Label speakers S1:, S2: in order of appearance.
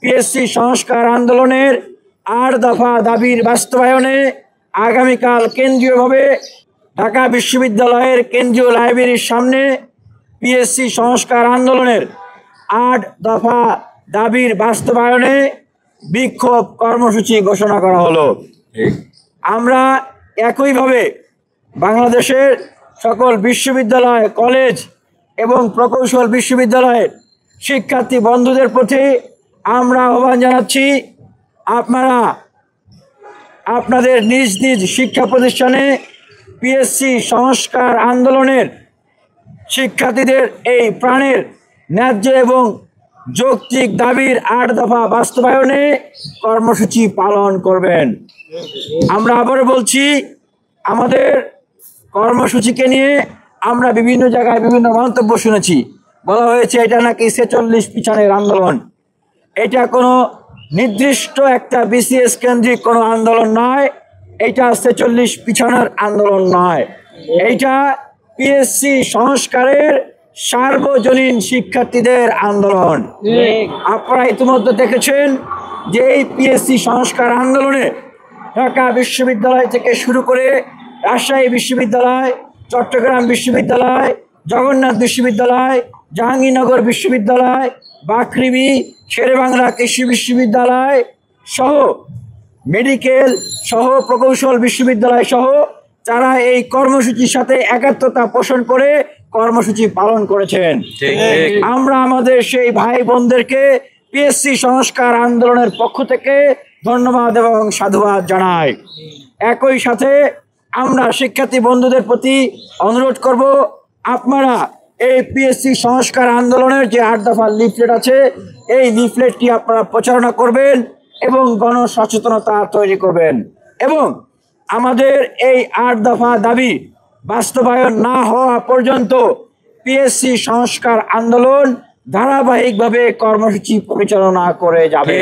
S1: PSC সংস্কার আন্দোলনের 8 দফা দাবির বাস্তবায়নে আগামীকাল কেন্দ্রীয়ভাবে ঢাকা বিশ্ববিদ্যালয়ের কেন্দ্রীয় লাইব্রেরির সামনে পিএসসি সংস্কার আন্দোলনের 8 দফা দাবির বাস্তবায়নে বিক্ষোভ কর্মসূচি ঘোষণা করা হলো। আমরা একইভাবে বাংলাদেশের সকল বিশ্ববিদ্যালয়, কলেজ এবং প্রকৌশল বিশ্ববিদ্যালয়ের শিক্ষার্থী বন্ধুদের প্রতি আমরা আহ্বান জানাচ্ছি, আপনারা আপনাদের নিজ নিজ শিক্ষা প্রতিষ্ঠানে পিএসসি সংস্কার আন্দোলনের শিক্ষার্থীদের এই প্রাণের ন্যায্য এবং যৌক্তিক দাবির 8 দফা বাস্তবায়নে কর্মসূচি পালন করবেন। আমরা আবারও বলছি, আমাদের কর্মসূচিকে নিয়ে আমরা বিভিন্ন জায়গায় বিভিন্ন মন্তব্য শুনেছি। বলা হয়েছে এটা নাকি 46 পিছনের আন্দোলন। এটা কোনো নির্দিষ্ট একটা বিসিএস কেন্দ্রিক কোনো আন্দোলন নয়, এটা 46 পিছনের আন্দোলন নয়, এইটা পিএসসি সংস্কারের সার্বজনীন শিক্ষার্থীদের আন্দোলন। আপনারা ইতিমধ্যে দেখেছেন যে এই পিএসসি সংস্কার আন্দোলনে ঢাকা বিশ্ববিদ্যালয় থেকে শুরু করে রাজশাহী বিশ্ববিদ্যালয়, চট্টগ্রাম বিশ্ববিদ্যালয়, জগন্নাথ বিশ্ববিদ্যালয়, জাহাঙ্গীরনগর বিশ্ববিদ্যালয়, বাকৃবি, শেরেবাংলা কৃষি বিশ্ববিদ্যালয় সহ মেডিকেল সহ প্রকৌশল বিশ্ববিদ্যালয় সহ যারা এই কর্মসূচির সাথে একাত্মতা পোষণ করে কর্মসূচি পালন করেছেন, আমরা আমাদের সেই ভাই বোনদেরকে পিএসসি সংস্কার আন্দোলনের পক্ষ থেকে ধন্যবাদ এবং সাধুবাদ জানাই। একই সাথে আমরা শিক্ষার্থী বন্ধুদের প্রতি অনুরোধ করব, আপনারা এই পিএসসি সংস্কার আন্দোলনের যে 8 দফা লিফলেট আছে, এই লিফলেটটি আপনারা প্রচারণা করবেন এবং গণসচেতনতা তৈরি করবেন এবং আমাদের এই 8 দফা দাবি বাস্তবায়ন না হওয়া পর্যন্ত পিএসসি সংস্কার আন্দোলন ধারাবাহিকভাবে কর্মসূচি পরিচালনা করে যাবে।